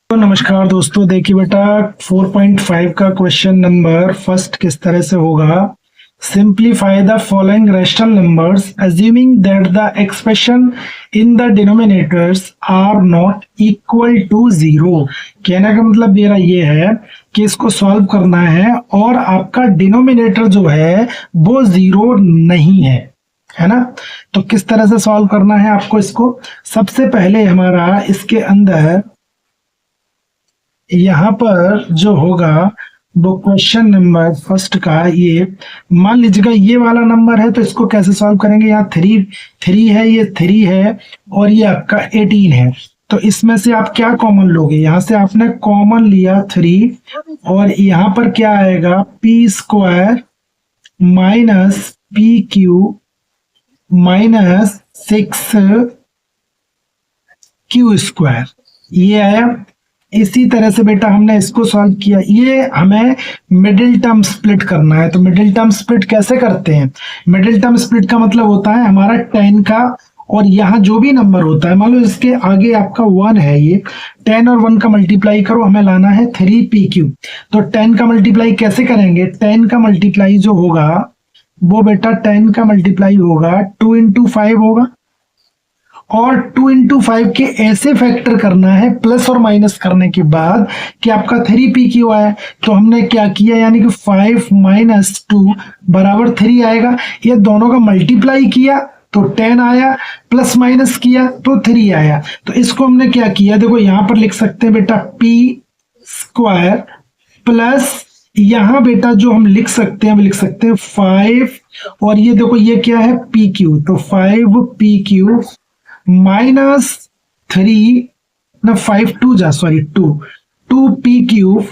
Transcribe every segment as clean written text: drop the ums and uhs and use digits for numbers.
तो नमस्कार दोस्तों, देखिए बेटा 4.5 का क्वेश्चन नंबर फर्स्ट किस तरह से होगा। Simplify the following rational numbers assuming that the expressions in the denominators are not equal to zero. कहने का मतलब मेरा ये है कि इसको सॉल्व करना है और आपका डिनोमिनेटर जो है वो जीरो नहीं है ना। तो किस तरह से सॉल्व करना है आपको इसको, सबसे पहले हमारा इसके अंदर यहाँ पर जो होगा वो क्वेश्चन नंबर फर्स्ट का ये मान लीजिएगा ये वाला नंबर है, तो इसको कैसे सॉल्व करेंगे। यहाँ थ्री है, ये 3 है और ये आपका 18 है। तो इसमें से आप क्या कॉमन लोगे, यहाँ से आपने कॉमन लिया 3 और यहाँ पर क्या आएगा P square minus P Q minus 6 Q square, ये आया। इसी तरह से बेटा हमने इसको सॉल्व किया। ये हमें मिडिल टर्म स्प्लिट करना है, तो मिडिल टर्म स्प्लिट कैसे करते हैं। मिडिल टर्म स्प्लिट का मतलब होता है हमारा 10 का और यहाँ जो भी नंबर होता है, मान लो इसके आगे आपका 1 है, ये 10 और 1 का मल्टीप्लाई करो, हमें लाना है 3pq। तो 10 का मल्टीप्लाई कैसे करेंगे, 10 का मल्टीप्लाई जो होगा वो बेटा 10 का मल्टीप्लाई होगा 2 इंटू 5 होगा और 2 इंटू 5 के ऐसे फैक्टर करना है प्लस और माइनस करने के बाद कि आपका 3pq आया। तो हमने क्या किया, यानी कि 5 माइनस 2 बराबर 3 आएगा। ये दोनों का मल्टीप्लाई किया तो 10 आया, प्लस माइनस किया तो 3 आया। तो इसको हमने क्या किया, देखो यहां पर लिख सकते हैं बेटा p स्क्वायर प्लस यहां बेटा जो हम लिख सकते हैं, लिख सकते हैं 5 और ये देखो ये क्या है pq, तो 5pq माइनस 3 ना 5 2 जा sorry 2pq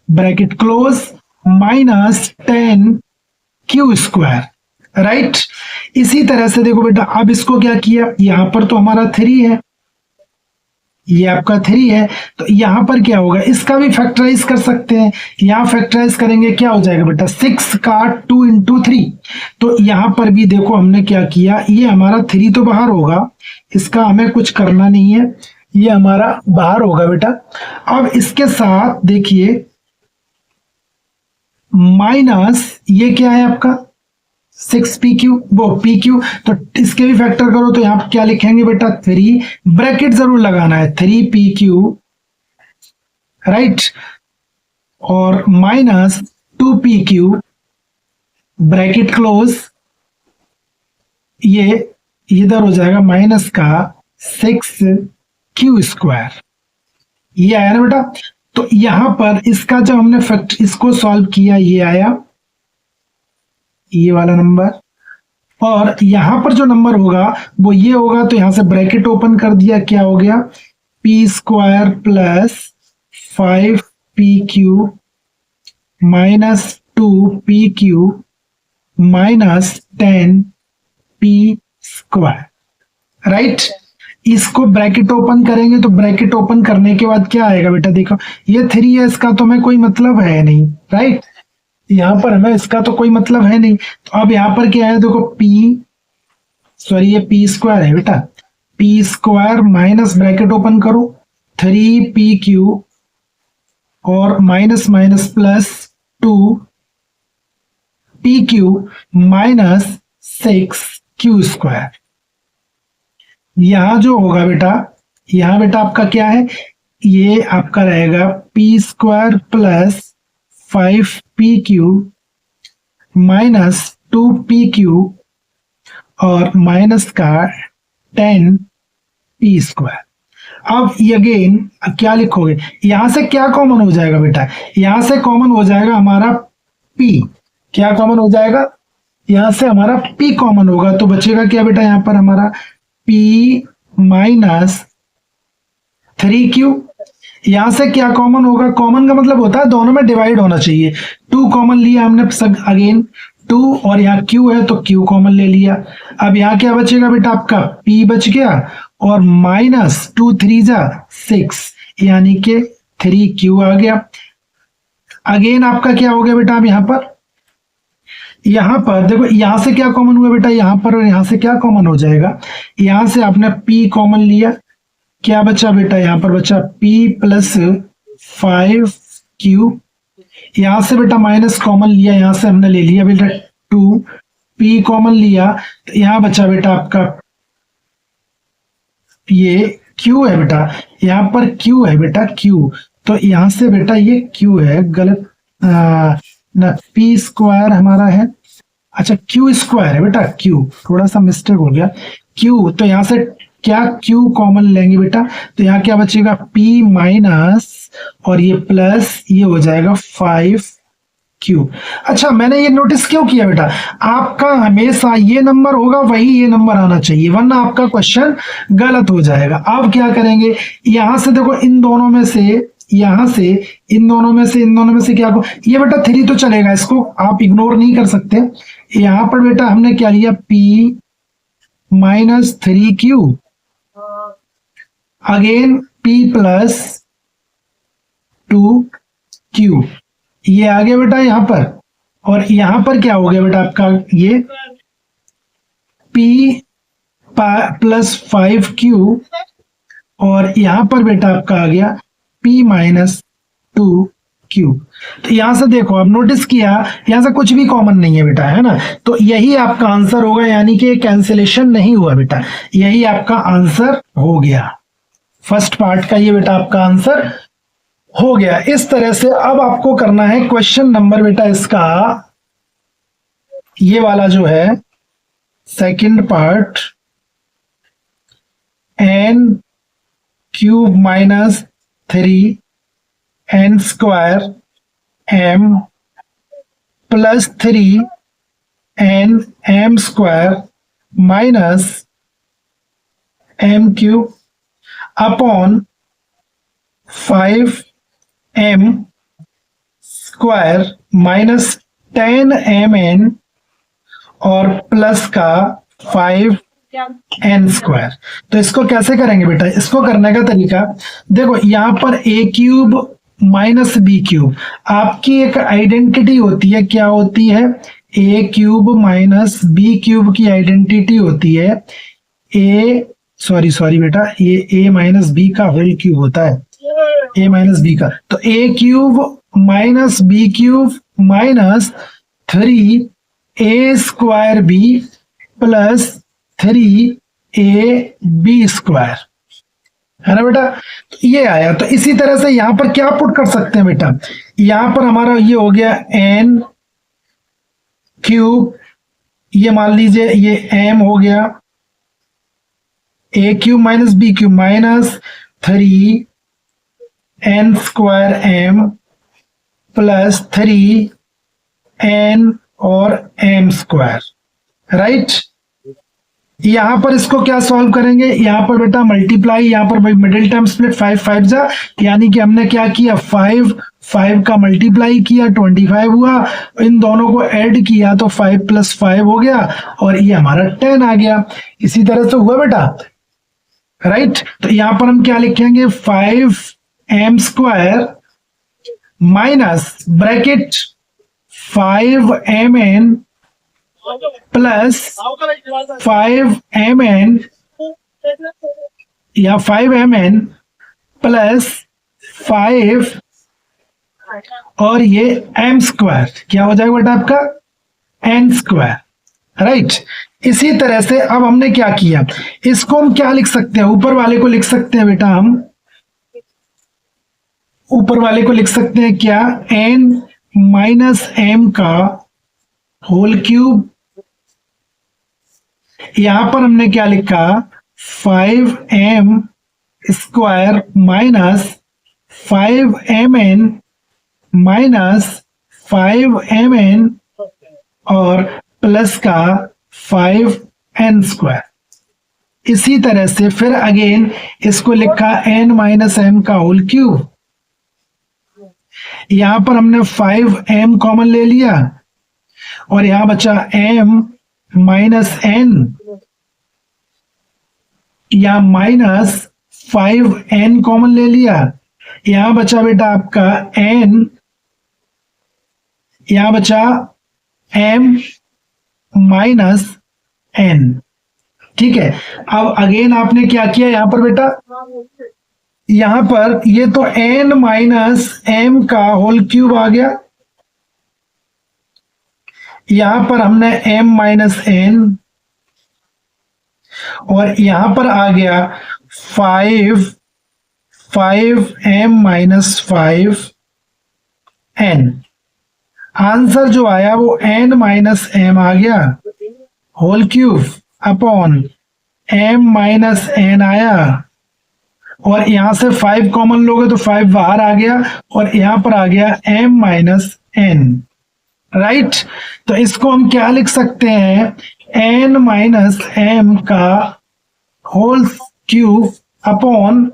bracket close minus 10q square, right. इसी तरह से देखो बेटा अब इसको क्या किया, यहां पर तो हमारा 3 है, ये आपका 3 है, तो यहां पर क्या होगा, इसका भी फैक्टराइज कर सकते हैं। यहां फैक्टराइज करेंगे क्या हो जाएगा बेटा 6 का 2 इंटू 3। तो यहां पर भी देखो हमने क्या किया, ये हमारा 3 तो बाहर होगा, इसका हमें कुछ करना नहीं है, ये हमारा बाहर होगा बेटा। अब इसके साथ देखिए माइनस ये क्या है आपका 6pq वो pq, तो इसके भी फैक्टर करो तो यहां क्या लिखेंगे बेटा 3, ब्रैकेट जरूर लगाना है 3pq, राइट, और माइनस 2pq ब्रैकेट क्लोज, ये इधर हो जाएगा माइनस का 6q स्क्वायर, ये आया ना बेटा। तो यहां पर इसका जब हमने इसको सॉल्व किया ये आया ये वाला नंबर, और यहां पर जो नंबर होगा वो ये होगा, तो यहां से ब्रैकेट ओपन कर दिया, क्या हो गया p square plus 5pq minus 2pq minus 10p square, right. इसको ब्रैकेट ओपन करेंगे तो ब्रैकेट ओपन करने के बाद क्या आएगा बेटा, देखो ये 3 है, इसका तो हमें कोई मतलब है नहीं, राइट, यहां पर हमें इसका तो कोई मतलब है नहीं। तो अब यहां पर क्या है, देखो ये p स्क्वायर है बेटा, p square minus bracket open करो 3pq और minus minus plus 2pq minus 6q square. यहां जो होगा बेटा, यहां बेटा आपका क्या है, ये आपका रहेगा p square plus 5pq minus 2pq और माइनस का 10p स्क्वायर। अब अगेन क्या लिखोगे, यहां से क्या कॉमन हो जाएगा बेटा, यहां से कॉमन हो जाएगा हमारा p, क्या कॉमन हो जाएगा, यहां से हमारा p कॉमन होगा, तो बचेगा क्या बेटा यहां पर हमारा p माइनस 3q। यहां से क्या कॉमन होगा, कॉमन का मतलब होता है दोनों में डिवाइड होना चाहिए, 2 कॉमन लिया हमने, अगेन 2 और यहाँ q है तो q कॉमन ले लिया। अब यहाँ क्या बचेगा बेटा आपका p बच गया और माइनस 2 3 जा 6 यानी कि 3q आ गया। अगेन आपका क्या हो गया बेटा, अब यहाँ पर देखो यहां से क्या कॉमन हुआ बेटा, यहाँ पर और यहां से क्या कॉमन हो जाएगा, यहां से आपने p कॉमन लिया क्या बचा बेटा, यहाँ पर बचा p प्लस 5q। यहां से बेटा माइनस कॉमन लिया, यहां से हमने ले लिया बेटा 2p कॉमन लिया, तो यहां बचा बेटा आपका ये q है बेटा, यहाँ पर q है बेटा q, तो यहां से बेटा ये q है, गलत ना, p स्क्वायर हमारा है, अच्छा q स्क्वायर है बेटा q, थोड़ा सा मिस्टेक हो गया q, तो यहां से क्या q कॉमन लेंगे बेटा, तो यहाँ क्या बचेगा p माइनस और ये प्लस, ये हो जाएगा 5q। अच्छा मैंने ये नोटिस क्यों किया बेटा, आपका हमेशा ये नंबर होगा वही ये नंबर आना चाहिए, वरना आपका क्वेश्चन गलत हो जाएगा। अब क्या करेंगे, यहां से देखो इन दोनों में से, यहां से इन दोनों में से, इन दोनों में से क्या को, ये बेटा 3 तो चलेगा, इसको आप इग्नोर नहीं कर सकते। यहां पर बेटा हमने क्या लिया p minus 3q, again p plus 2q, ये आ गया बेटा यहां पर, और यहां पर क्या हो गया बेटा आपका ये p प्लस 5q, और यहां पर बेटा आपका आ गया p माइनस 2q। तो यहां से देखो, आप नोटिस किया यहां से कुछ भी कॉमन नहीं है बेटा, है ना, तो यही आपका आंसर होगा, यानी कि कैंसिलेशन नहीं हुआ बेटा, यही आपका आंसर हो गया। फर्स्ट पार्ट का ये बेटा आपका आंसर हो गया। इस तरह से अब आपको करना है क्वेश्चन नंबर बेटा इसका, ये वाला जो है second part, n cube minus 3n square m plus 3n m square minus m cube upon 5m square minus 10mn और प्लस का 5n स्क्वायर। तो इसको कैसे करेंगे बेटा, इसको करने का तरीका देखो, यहां पर a cube minus b cube, आपकी एक आइडेंटिटी होती है, क्या होती है, a cube minus b cube की आइडेंटिटी होती है सॉरी बेटा, ये a माइनस बी का होल क्यूब होता है, a माइनस बी का, तो a cube minus b cube minus 3a square b plus 3a b square, है ना बेटा, तो ये आया। तो इसी तरह से यहां पर क्या पुट कर सकते हैं बेटा, यहां पर हमारा ये हो गया n क्यूब, ये मान लीजिए ये m हो गया, a cube minus b cube minus 3n square m plus 3n और m स्क्वायर, राइट। यहां पर इसको क्या सॉल्व करेंगे, यहां पर बेटा मल्टीप्लाई, यहां पर भाई मिडिल टर्म स्प्लिट 5 5 जा, यानी कि हमने क्या किया 5 5 का मल्टीप्लाई किया 25 हुआ, इन दोनों को ऐड किया तो 5 प्लस 5 हो गया, और ये हमारा 10 आ गया। इसी तरह से हुआ बेटा, राइट। तो यहां पर हम क्या लिखेंगे 5m square minus bracket 5mn plus 5mn या 5mn प्लस 5 और ये m स्क्वायर, क्या हो जाएगा बेटा आपका n स्क्वायर, राइट। इसी तरह से अब हमने क्या किया, इसको हम क्या लिख सकते हैं, ऊपर वाले को लिख सकते हैं बेटा, हम ऊपर वाले को लिख सकते हैं क्या, n माइनस m का होल क्यूब, यहां पर हमने क्या लिखा 5m square minus 5mn minus 5mn और प्लस का 5n स्क्वायर। इसी तरह से फिर अगेन इसको लिखा n माइनस m का होल क्यूब, यहां पर हमने 5m कॉमन ले लिया, और यहां बचा m माइनस n या माइनस 5n कॉमन ले लिया, यहां बचा बेटा आपका n, यहां बचा m माइनस n, ठीक है। अब अगेन आपने क्या किया यहाँ पर बेटा, यहाँ पर ये तो n माइनस m का होल क्यूब आ गया, यहां पर हमने m माइनस n, और यहां पर आ गया 5m माइनस 5n। आंसर जो आया वो n माइनस m आ गया whole cube upon m minus n आया, और यहां से 5 कॉमन लोगे तो 5 बाहर आ गया, और यहां पर आ गया m माइनस n, राइट। तो इसको हम क्या लिख सकते हैं, n माइनस m का होल क्यूब अपॉन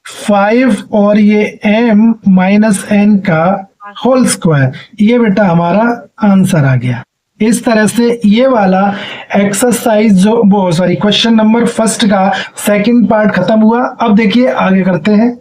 5 और ये m माइनस n का होल स्क्वायर। ये बेटा हमारा आंसर आ गया। इस तरह से ये वाला एक्सरसाइज जो वो सॉरी क्वेश्चन नंबर फर्स्ट का सेकंड पार्ट खत्म हुआ। अब देखिए आगे करते हैं।